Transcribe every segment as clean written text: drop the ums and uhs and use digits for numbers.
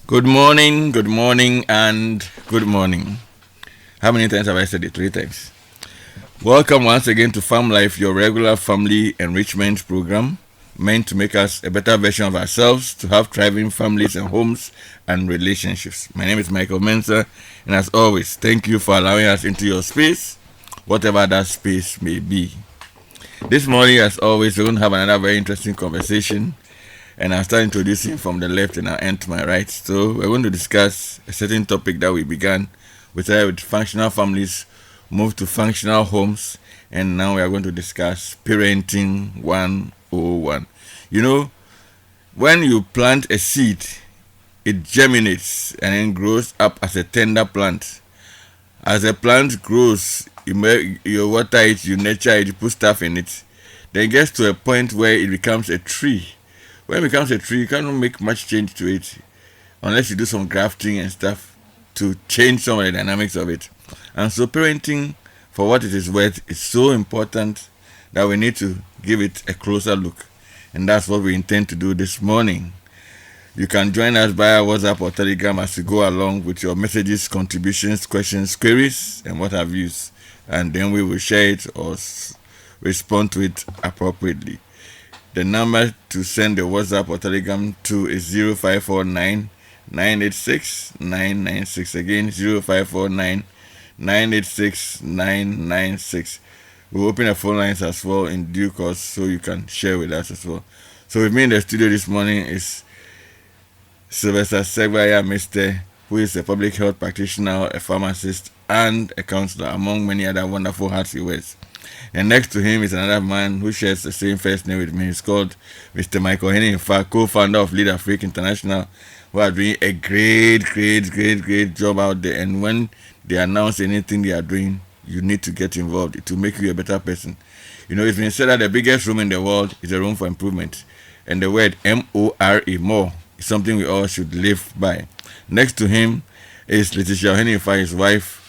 Good morning, and good morning. How many times have I said it? 3 times. Welcome once again to Farm Life, your regular family enrichment program meant to make us a better version of ourselves, to have thriving families and homes and relationships. My name is Michael Mensah, and as always, thank you for allowing us into your space, whatever that space may be. This morning, as always, we're going to have another very interesting conversation, and I'll start introducing from the left and I'll end to my right. So we're going to discuss a certain topic that we began with functional families, move to functional homes, and now we are going to discuss parenting 101. You know, when you plant a seed, it germinates and then grows up as a tender plant. As the plant grows, you water it, you nurture it, you put stuff in it. Then it gets to a point where it becomes a tree. When it becomes a tree, you cannot make much change to it unless you do some grafting and stuff to change some of the dynamics of it. And so parenting, for what it is worth, is so important that we need to give it a closer look. And that's what we intend to do this morning. You can join us via WhatsApp or Telegram as we go along with your messages, contributions, questions, queries, and what have you. And then we will share it or respond to it appropriately. The number to send the WhatsApp or Telegram to is 0549 986 996. Again, 0549 986 996. We'll open the phone lines as well in due course so you can share with us as well. So with me in the studio this morning is Sylvester Segwaya Mr., who is a public health practitioner, a pharmacist, and a counselor, among many other wonderful hats he wears. And next to him is another man who shares the same first name with me. He's called Mr. Michael Henry, in fact, co-founder of Lead Afrique International, who are doing a great job out there. And when they announce anything they are doing, you need to get involved. It will make you a better person. You know, it's been said that the biggest room in the world is a room for improvement. And the word M-O-R-E, more, is something we all should live by. Next to him is Letitia Henry, his wife.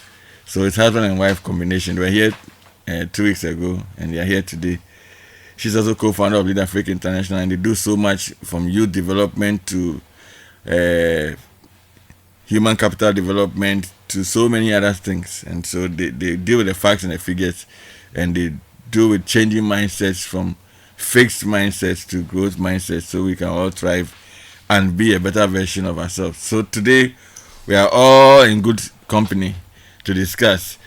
So it's husband and wife combination. They were here 2 weeks ago, and they are here today. She's also co-founder of Lead Afrique International, and they do so much from youth development to human capital development to so many other things. And so they deal with the facts and the figures, and they deal with changing mindsets from fixed mindsets to growth mindsets so we can all thrive and be a better version of ourselves. So today, we are all in good company to discuss.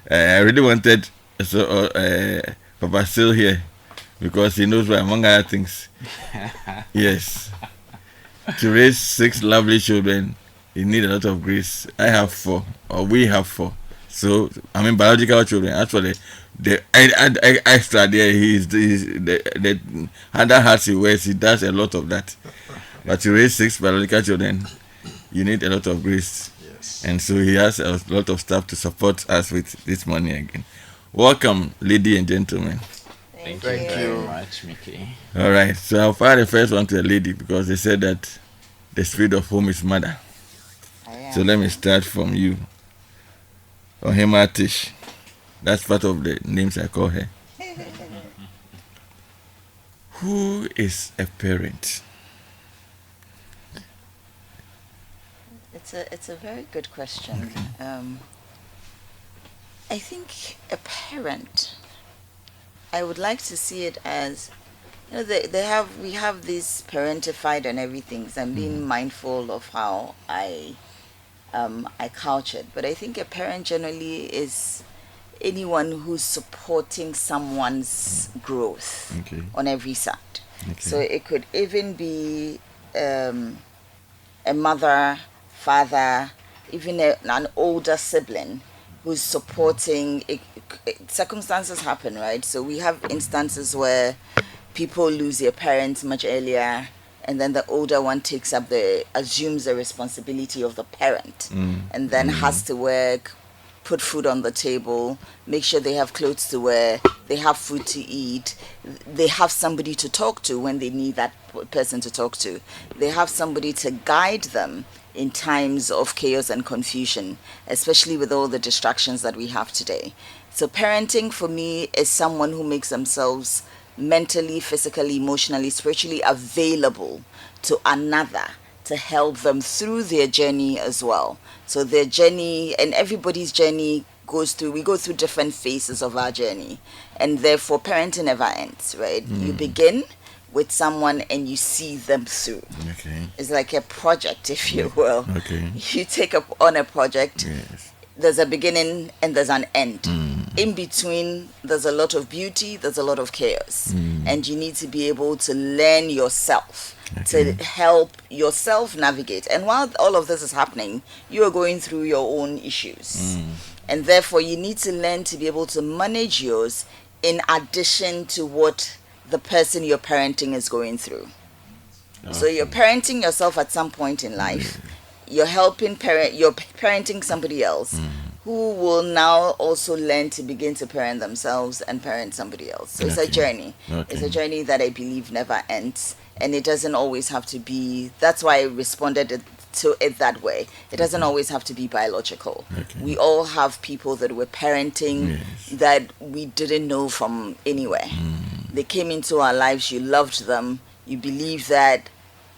I really wanted Papa Sil here because he knows why, among other things. Yes. To raise 6 lovely children, you need a lot of grace. I have 4, or we have 4. So, I mean, biological children. Actually, the extra there, the other hats he wears, he does a lot of that. But to raise 6 biological children, you need a lot of grace. Yes. And so he has a lot of stuff to support us with this morning again. Welcome, ladies and gentlemen. Thank you you very much, Mickey. All right, so I'll fire the first one to a lady because they said that the spirit of home is mother. So let me start from you. Ohima Tish. That's part of the names I call her. Who is a parent? It's a very good question. I think a parent, I would like to see it as, you know, we have this parentified and everything. So I'm being mindful of how I couch it. But I think a parent generally is anyone who's supporting someone's growth on every side. So it could even be a mother, father, even an older sibling who's supporting. Circumstances happen, right? So we have instances where people lose their parents much earlier, and then the older one assumes the responsibility of the parent, and then has to work, put food on the table, make sure they have clothes to wear, they have food to eat, they have somebody to talk to when they need that person to talk to, they have somebody to guide them in times of chaos and confusion, especially with all the distractions that we have today. So parenting for me is someone who makes themselves mentally, physically, emotionally, spiritually available to another to help them through their journey as well. So their journey, and everybody's journey we go through different phases of our journey, and therefore parenting never ends, right? You begin with someone and you see them through. Okay. It's like a project, if you will. Okay. You take up on a project. Yes. There's a beginning and there's an end. In between, there's a lot of beauty, there's a lot of chaos, and you need to be able to learn yourself, to help yourself navigate. And while all of this is happening, you are going through your own issues, and therefore you need to learn to be able to manage yours in addition to what the person you're parenting is going through. So you're parenting yourself at some point in life. You're parenting somebody else who will now also learn to begin to parent themselves and parent somebody else. So it's a journey. It's a journey that I believe never ends, and it doesn't always have to be. That's why I responded to it that way. It doesn't always have to be biological. We all have people that we're parenting that we didn't know from anywhere. They came into our lives, you loved them, you believe that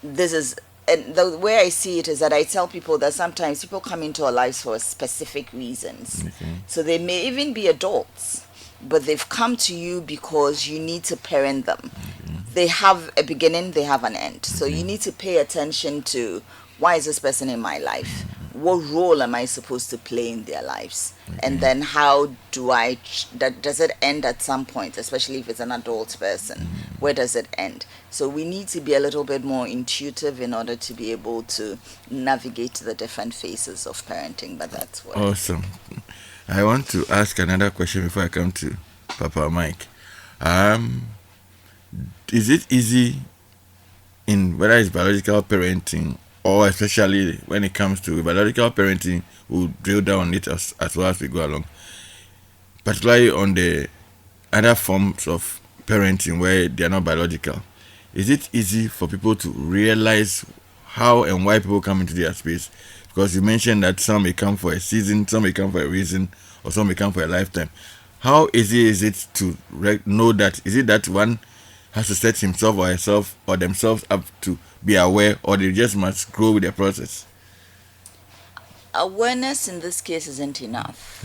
this is. And the way I see it is that I tell people that sometimes people come into our lives for specific reasons. So they may even be adults, but they've come to you because you need to parent them. They have a beginning, they have an end. So you need to pay attention to, why is this person in my life? What role am I supposed to play in their lives? And then how do does it end at some point, especially if it's an adult person? Where does it end? So we need to be a little bit more intuitive in order to be able to navigate the different phases of parenting, but that's what. Awesome. I want to ask another question before I come to Papa Mike. Is it easy in whether it's biological parenting, or especially when it comes to biological parenting, we'll drill down on it as well as we go along, particularly on the other forms of parenting where they are not biological. Is it easy for people to realize how and why people come into their space? Because you mentioned that some may come for a season, some may come for a reason, or some may come for a lifetime. How easy is it to know that? Is it that one has to set himself or herself or themselves up to be aware, or they just must grow with the process? Awareness in this case isn't enough,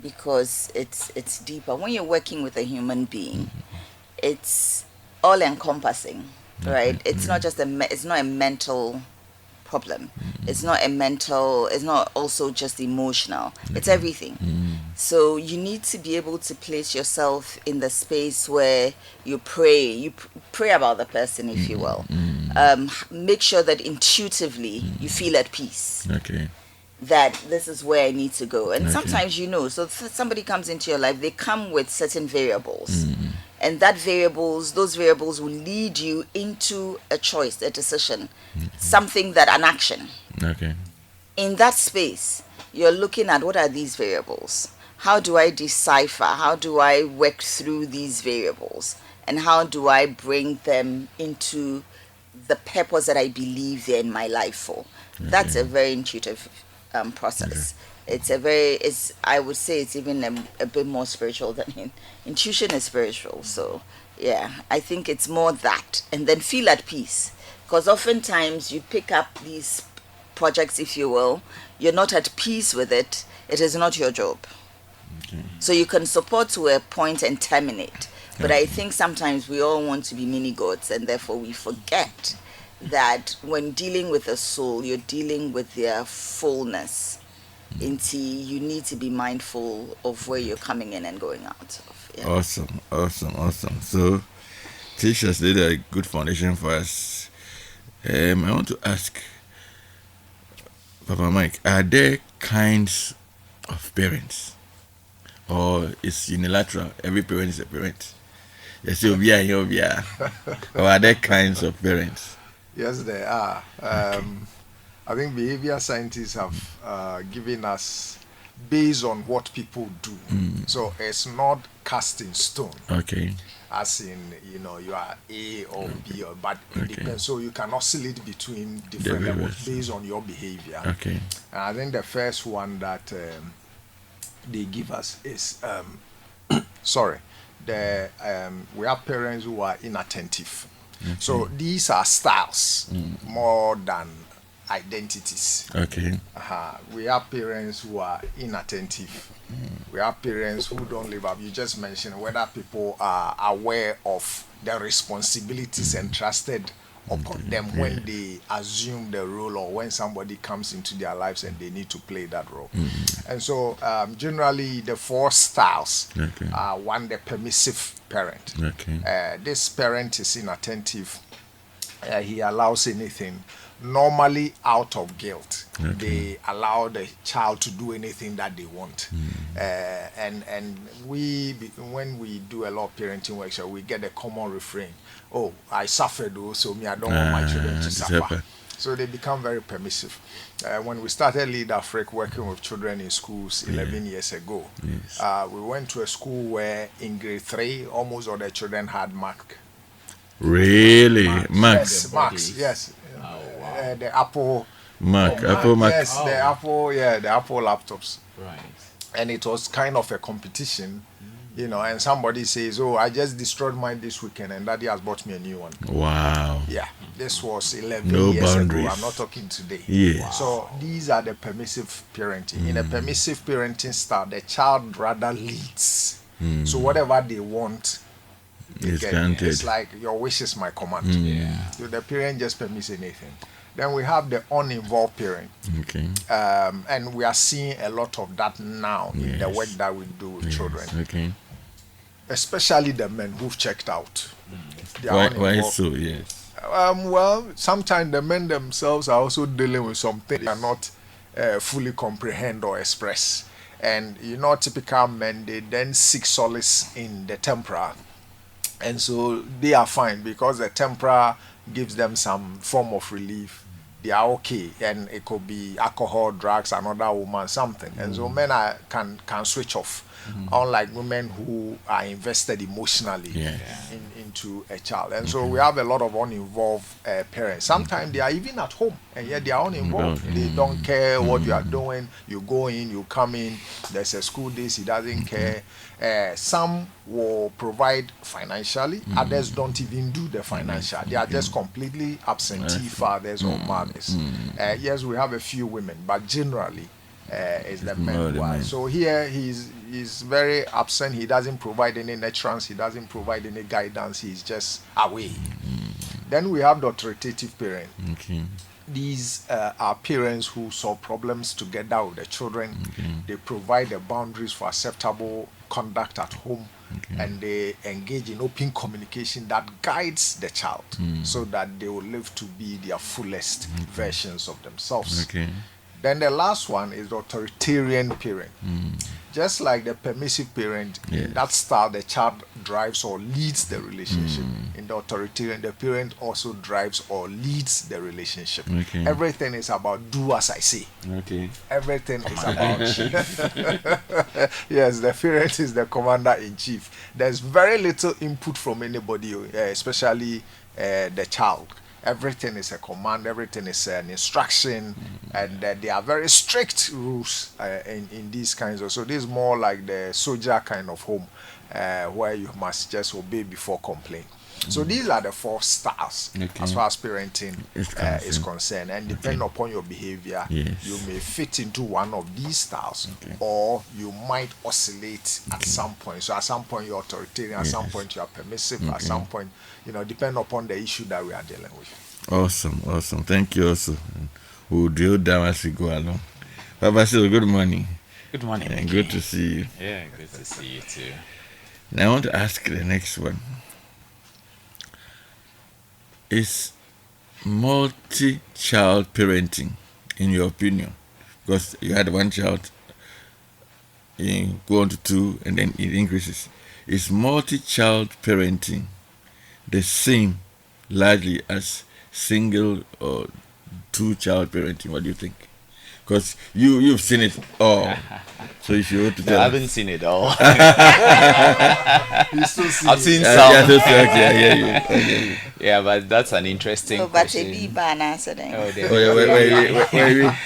because it's deeper. When you're working with a human being, it's all encompassing, right? It's not just it's not a mental problem. It's not also just emotional. It's everything. So you need to be able to place yourself in the space where you pray about the person, if you will. Make sure that intuitively you feel at peace. That this is where I need to go. And sometimes so somebody comes into your life, they come with certain variables. And those variables will lead you into a choice, a decision, an action. In that space, you're looking at, what are these variables? How do I decipher? How do I work through these variables? And how do I bring them into the purpose that I believe they're in my life for? That's a very intuitive process. I would say it's even a bit more spiritual than intuition is spiritual. So yeah, I think it's more that, and then feel at peace, because oftentimes you pick up these projects, if you will, you're not at peace with it. It is not your job. So you can support to a point and terminate, but I think sometimes we all want to be mini gods, and therefore we forget that when dealing with a soul, you're dealing with their fullness. You need to be mindful of where you're coming in and going out of. Awesome. So Tish has laid a good foundation for us. I want to ask Papa Mike, are there kinds of parents, or is unilateral? Every parent is a parent. Yes, you'll be here. Or are there kinds of parents? Yes, there are. I think behavior scientists have given us based on what people do. So it's not cast in stone. As in, you are A or B, but it depends. So you can oscillate between different levels based on your behavior. And I think the first one that they give us is, we have parents who are inattentive. So these are styles more than identities. Okay. We have parents who are inattentive. We have parents who don't live up. You just mentioned whether people are aware of the responsibilities entrusted upon them when they assume the role, or when somebody comes into their lives and they need to play that role. And so generally the 4 styles are: one, the permissive parent. This parent is inattentive. He allows anything, normally out of guilt. They allow the child to do anything that they want. And when we do a lot of parenting workshop, we get a common refrain: oh, I suffered, so me, I don't want my children to suffer. So they become very permissive. When we started Lead Africa working with children in schools 11 years ago, we went to a school where in grade 3 almost all the children had mark. Really? Marks? Yes. Oh, wow. The Apple Mac. Yes, the Apple laptops. Right. And it was kind of a competition, and somebody says, oh, I just destroyed mine this weekend and daddy has bought me a new one. Wow. Yeah, this was 11 no years boundaries. ago. I'm not talking today. Yes. Wow. So these are the permissive parenting. In a permissive parenting style, the child rather leads. So whatever they want, they get. It's like your wish is my command. So the parent just permits anything. Then we have the uninvolved parent. Okay. And we are seeing a lot of that now in the work that we do with children. Okay. Especially the men who've checked out. Why so? Yes. Well, sometimes the men themselves are also dealing with something they cannot fully comprehend or express. And typical men, they then seek solace in the temporal. And so they are fine because the temporal gives them some form of relief. They are okay, and it could be alcohol, drugs, another woman, something. And so men can switch off, unlike women who are invested emotionally into a child. And so we have a lot of uninvolved parents. Sometimes they are even at home, and yet they are uninvolved. They don't care what you are doing. You go in, you come in. There's a school days, he doesn't care. Some will provide financially, others don't even do the financial. They are just completely absentee fathers or mothers. Yes, we have a few women, but generally it's the men who are. So here he's very absent. He doesn't provide any nurturance, he doesn't provide any guidance, he's just away. Then we have the authoritative parent. These are parents who solve problems together with the children. They provide the boundaries for acceptable conduct at home, and they engage in open communication that guides the child so that they will live to be their fullest versions of themselves. Then the last one is the authoritarian parent. Just like the permissive parent, in that style, the child drives or leads the relationship. In the authoritarian, the parent also drives or leads the relationship. Everything is about do as I say. Everything is about yes, the parent is the commander in chief. There's very little input from anybody, especially the child. Everything is a command, everything is an instruction, and there are very strict rules in these kinds of. So this is more like the soldier kind of home, where you must just obey before complain. So these are the 4 styles as far as parenting is concerned, and depending upon your behavior, you may fit into one of these styles, or you might oscillate at some point. So at some point you're authoritarian, at some point you are permissive, at some point, depending upon the issue that we are dealing with. Awesome. Thank you also. We'll drill down as we go along. Papa Sil, good morning. Good morning. And good to see you. Yeah, good to see you too. Now I want to ask the next one. Is multi-child parenting, in your opinion, because you had one child, you go on to 2, and then it increases, is multi-child parenting the same largely as single or 2-child parenting? What do you think? Because you've seen it all. So if you want to tell I haven't seen it all. I've seen some. Okay. Yeah, but that's an interesting question. Wait.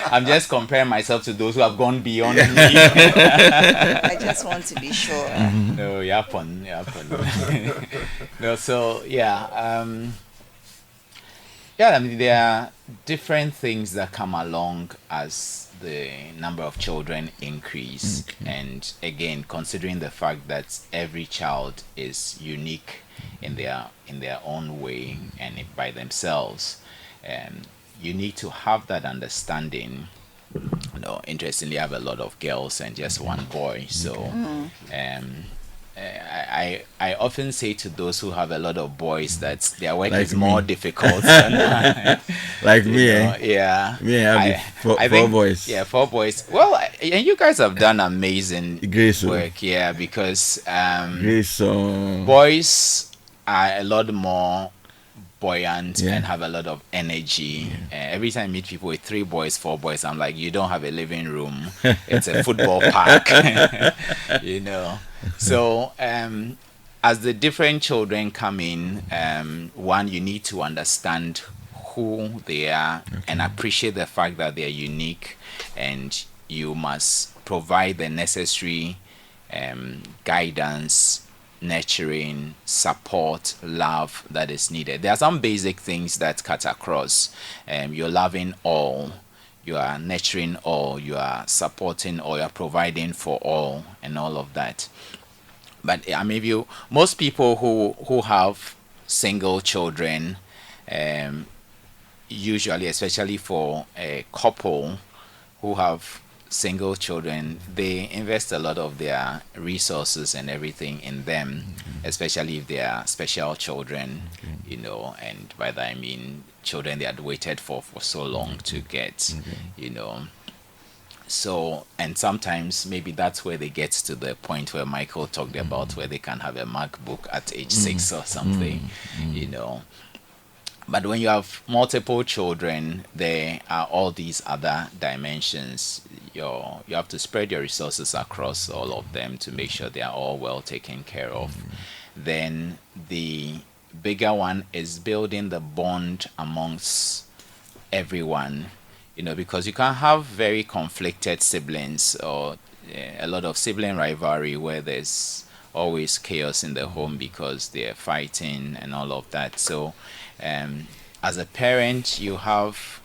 I'm just comparing myself to those who have gone beyond me. I just want to be sure. No, No, so yeah. Yeah, I mean, there are different things that come along as the number of children increase. And again, considering the fact that every child is unique in their own way and by themselves, you need to have that understanding. Interestingly, I have a lot of girls and just one boy. So, I often say to those who have a lot of boys that their work is more difficult than mine. Like me, Yeah. Me, I have four boys. Yeah, 4 boys. Well, and you guys have done amazing Grace, work. Yeah, because Grace, boys are a lot more buoyant and have a lot of energy. Every time I meet people with 3 boys, 4 boys, I'm like, you don't have a living room. It's a football park. So as the different children come in, one, you need to understand who they are and appreciate the fact that they are unique, and you must provide the necessary guidance, nurturing, support, love that is needed. There are some basic things that cut across. You're loving all, you are nurturing all, you are supporting all, you are providing for all, and all of that. But most people who have single children, usually, especially for a couple who have single children, they invest a lot of their resources and everything in them, especially if they are special children, and by that I mean children they had waited for so long to get, So, and sometimes maybe that's where they get to the point where Michael talked about, where they can have a MacBook at age 6 or something, But when you have multiple children, there are all these other dimensions. You have to spread your resources across all of them to make sure they are all well taken care of. Then the bigger one is building the bond amongst everyone, because you can have very conflicted siblings or a lot of sibling rivalry where there's always chaos in the home because they're fighting and all of that. So as a parent, you have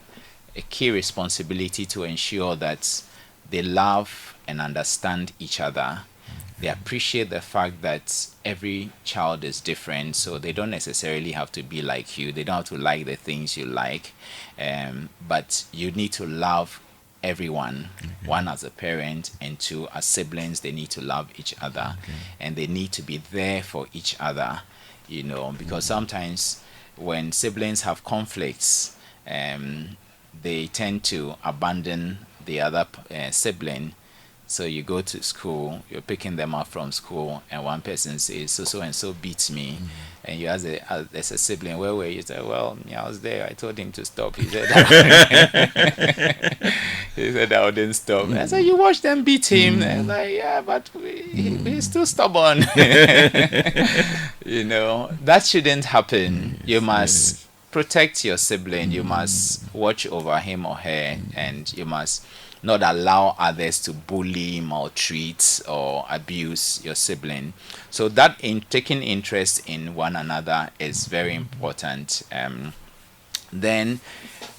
a key responsibility to ensure that they love and understand each other. They appreciate the fact that every child is different, so they don't necessarily have to be like you. They don't have to like the things you like, but you need to love everyone. One, as a parent, and 2, as siblings, they need to love each other, and they need to be there for each other, because sometimes when siblings have conflicts, they tend to abandon the other sibling. So you go to school, you're picking them up from school, and one person says, so and so beats me. And you ask there's a sibling, where were you? You say, well, I was there. I told him to stop. He said, I wouldn't stop. I said, you watch them beat him. And like, yeah, but he's still stubborn. That shouldn't happen. You must protect your sibling. You must watch over him or her, and you must not allow others to bully, maltreat, or abuse your sibling. So that in taking interest in one another is very important. Then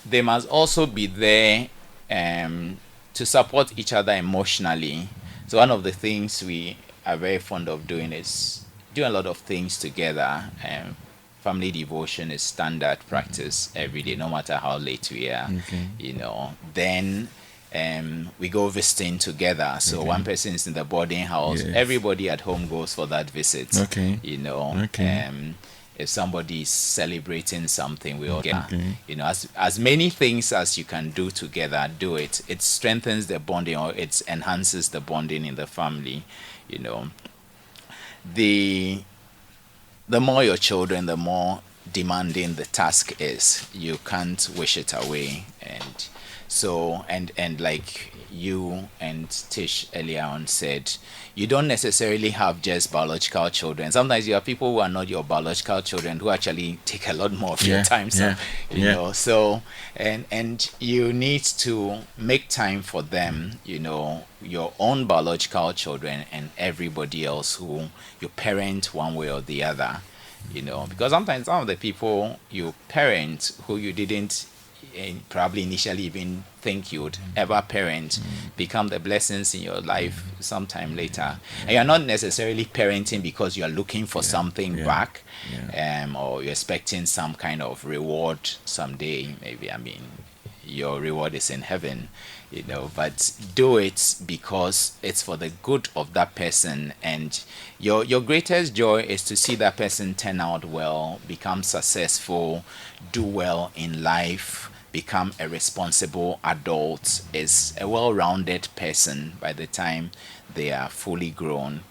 they must also be there to support each other emotionally. So one of the things we are very fond of doing is doing a lot of things together. Family devotion is standard practice every day, no matter how late we are. Then we go visiting together. So one person is in the boarding house. Yes. Everybody at home goes for that visit. If somebody is celebrating something, we all get, as many things as you can do together, do it. It strengthens the bonding, or it enhances the bonding in the family. The more your children, the more demanding the task is. You can't wish it away. And so, and like you and Tish earlier on said, you don't necessarily have just biological children. Sometimes you have people who are not your biological children who actually take a lot more of your time. So, so, and you need to make time for them, your own biological children and everybody else who you parent one way or the other. because sometimes some of the people you parent who you didn't probably initially even think you would ever parent become the blessings in your life sometime later. And you're not necessarily parenting because you're looking for something back, or you're expecting some kind of reward someday. Maybe, your reward is in heaven, but do it because it's for the good of that person, and your greatest joy is to see that person turn out well, become successful, do well in life, become a responsible adult, is a well-rounded person by the time they are fully grown.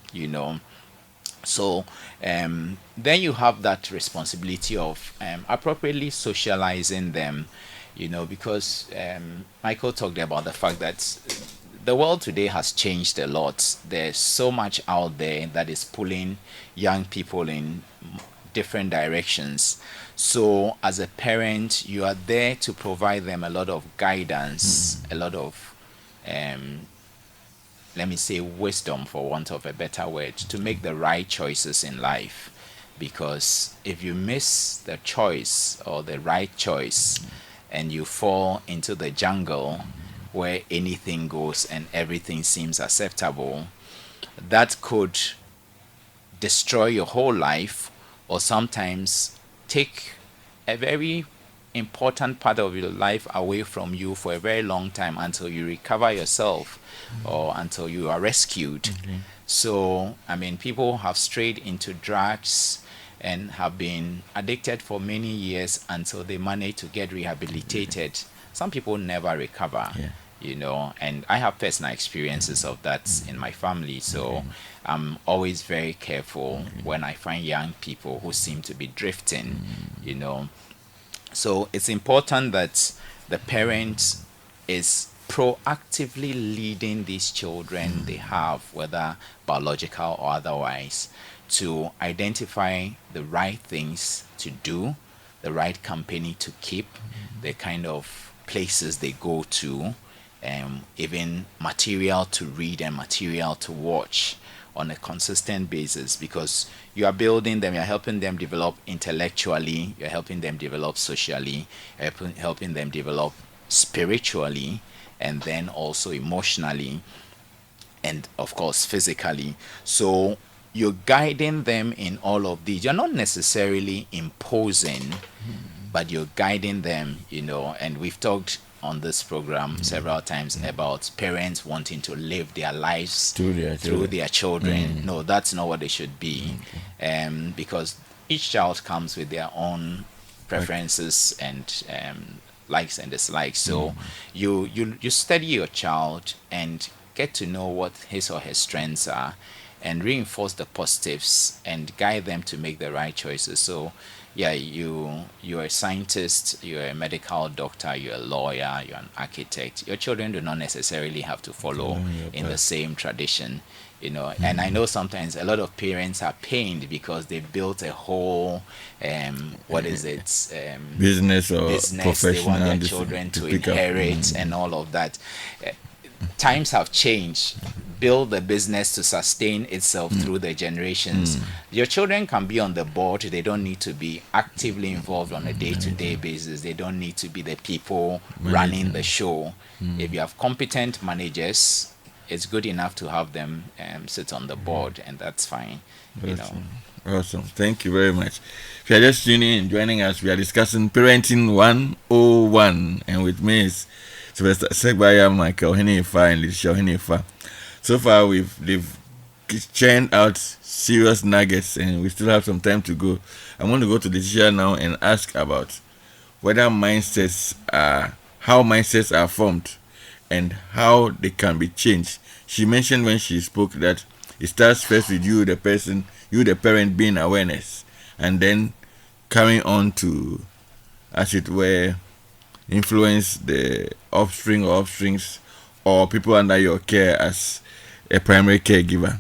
So then you have that responsibility of appropriately socializing them, because Michael talked about the fact that the world today has changed a lot. There's so much out there that is pulling young people in different directions. So as a parent, you are there to provide them a lot of guidance, a lot of let me say wisdom, for want of a better word, to make the right choices in life. Because if you miss the choice or the right choice and you fall into the jungle where anything goes and everything seems acceptable, that could destroy your whole life, or sometimes take a very important part of your life away from you for a very long time until you recover yourself, or until you are rescued. So, people have strayed into drugs and have been addicted for many years until they manage to get rehabilitated. Some people never recover, and I have personal experiences of that in my family. So I'm always very careful when I find young people who seem to be drifting, So it's important that the parent is proactively leading these children they have, whether biological or otherwise, to identify the right things to do, the right company to keep, the kind of places they go to, even material to read and material to watch on a consistent basis, because you are building them, you're helping them develop intellectually, you're helping them develop socially, helping them develop spiritually, and then also emotionally, and of course physically. So you're guiding them in all of these. You're not necessarily imposing, but you're guiding them, and we've talked on this program several times about parents wanting to live their lives through their children. No, that's not what they should be. Because each child comes with their own preferences and likes and dislikes. So you study your child and get to know what his or her strengths are, and reinforce the positives and guide them to make the right choices. So you're a scientist, you're a medical doctor, you're a lawyer, you're an architect. Your children do not necessarily have to follow in the same tradition, And I know sometimes a lot of parents are pained because they built a whole business professional. They want their children to inherit and all of that. Times have changed. Build the business to sustain itself through the generations. Your children can be on the board. They don't need to be actively involved on a day-to-day basis. They don't need to be the people running the show. If you have competent managers, it's good enough to have them sit on the board, and that's fine. Awesome. Thank you very much. If you are just tuning in, joining us, we are discussing Parenting 101, and with me is Sylvester Segbaya, Michael Henifa, and Lisha Henifa. So far, they've churned out serious nuggets, and we still have some time to go. I want to go to Lisha now and ask about whether how mindsets are formed and how they can be changed. She mentioned when she spoke that it starts first with you, the parent, being awareness, and then carrying on to, as it were, influence the offspring or offsprings or people under your care as a primary caregiver.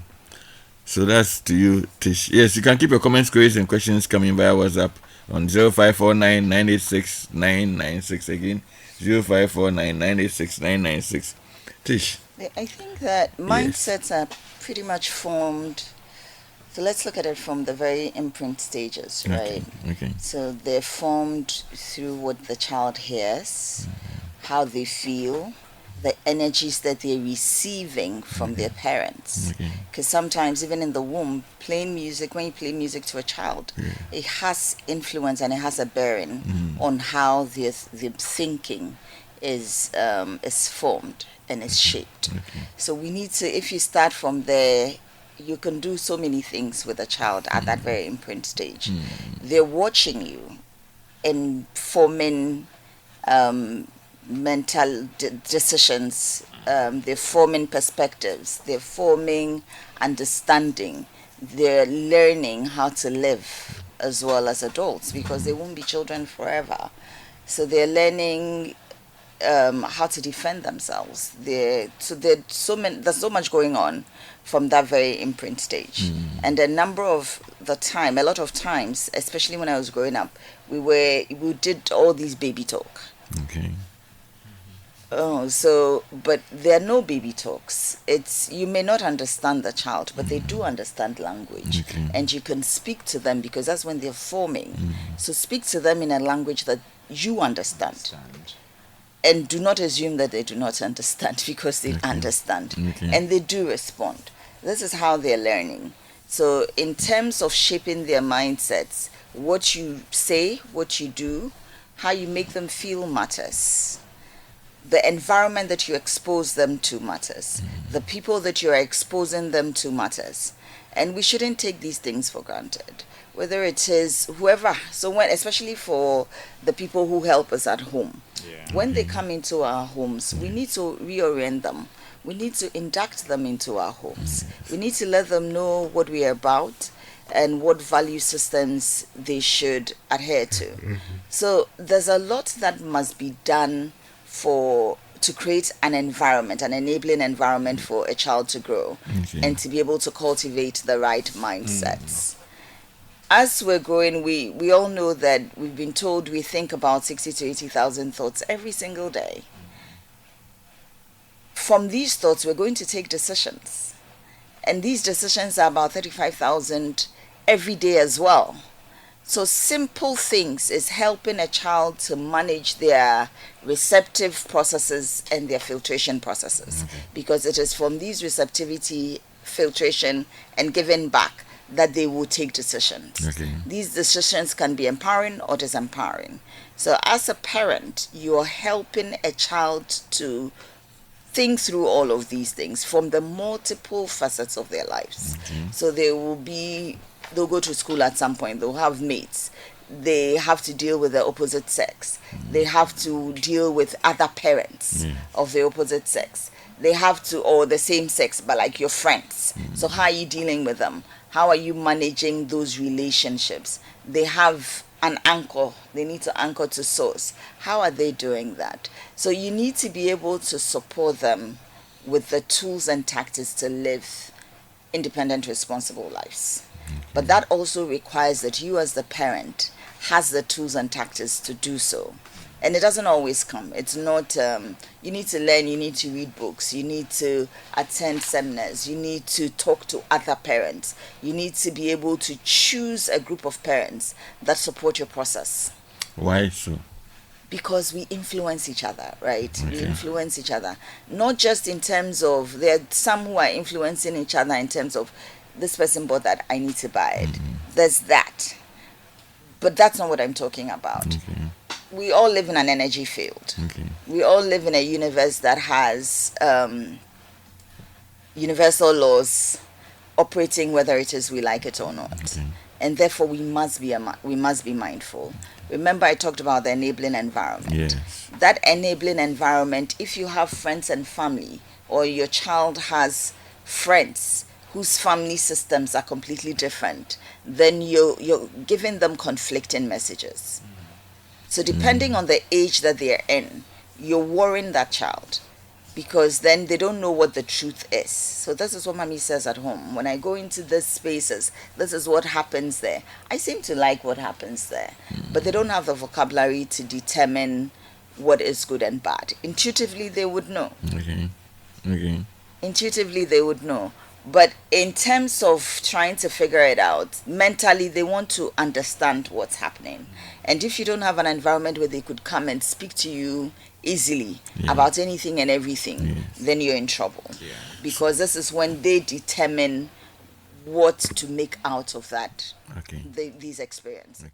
So that's to you, Tish. Yes, you can keep your comments, queries, and questions coming via WhatsApp on 0549 986 996. Again, 0549 986 996. Tish. I think that mindsets are pretty much formed So let's look at it from the very imprint stages, right? Okay. So they're formed through what the child hears, how they feel, the energies that they're receiving from their parents. Because sometimes, even in the womb, playing music, when you play music to a child, it has influence and it has a bearing on how their thinking is formed and is shaped. So we need to, if you start from there, you can do so many things with a child at that very imprint stage. They're watching you and forming mental decisions. They're forming perspectives. They're forming understanding. They're learning how to live as well as adults, because they won't be children forever. So they're learning how to defend themselves. There's so much going on from that very imprint stage. And a lot of times, especially when I was growing up, we did all these baby talk. Okay. But there are no baby talks. You may not understand the child, but they do understand language. And you can speak to them, because that's when they're forming. So speak to them in a language that you understand. And do not assume that they do not understand, because they understand. And they do respond. This is how they're learning. So in terms of shaping their mindsets, what you say, what you do, how you make them feel matters. The environment that you expose them to matters. The people that you are exposing them to matters. And we shouldn't take these things for granted. Whether it is whoever, especially for the people who help us at home, when they come into our homes, we need to reorient them. We need to induct them into our homes. We need to let them know what we are about and what value systems they should adhere to. So there's a lot that must be done to create an enabling environment for a child to grow and to be able to cultivate the right mindsets. As we're growing, we all know that we've been told we think about 60 to 80,000 thoughts every single day. From these thoughts, we're going to take decisions. And these decisions are about 35,000 every day as well. So simple things is helping a child to manage their receptive processes and their filtration processes. Because it is from these receptivity, filtration, and giving back that they will take decisions. These decisions can be empowering or disempowering. So as a parent, you're helping a child to think through all of these things from the multiple facets of their lives. So they'll go to school at some point, they'll have mates, they have to deal with the opposite sex, they have to deal with other parents of the opposite sex, they have to, or the same sex, but like your friends. So how are you dealing with them? How are you managing those relationships? They have an anchor. They need to anchor to source. How are they doing that? So you need to be able to support them with the tools and tactics to live independent, responsible lives. But that also requires that you as the parent has the tools and tactics to do so. And it doesn't always come. It's not, you need to learn, you need to read books, you need to attend seminars, you need to talk to other parents. You need to be able to choose a group of parents that support your process. Why so? Because we influence each other, right? We influence each other. Not just in terms of, there are some who are influencing each other in terms of, this person bought that, I need to buy it. There's that. But that's not what I'm talking about. We all live in an energy field. We all live in a universe that has universal laws operating whether it is we like it or not. And therefore we must be mindful. Remember, I talked about the enabling environment. That enabling environment, if you have friends and family, or your child has friends whose family systems are completely different, then you're giving them conflicting messages. So depending on the age that they're in, you're worrying that child, because then they don't know what the truth is. So this is what mommy says at home. When I go into these spaces, this is what happens there. I seem to like what happens there, but they don't have the vocabulary to determine what is good and bad. Intuitively, they would know. Intuitively, they would know. But in terms of trying to figure it out, mentally they want to understand what's happening. And if you don't have an environment where they could come and speak to you easily about anything and everything, then you're in trouble. Because this is when they determine what to make out of that, these experiences.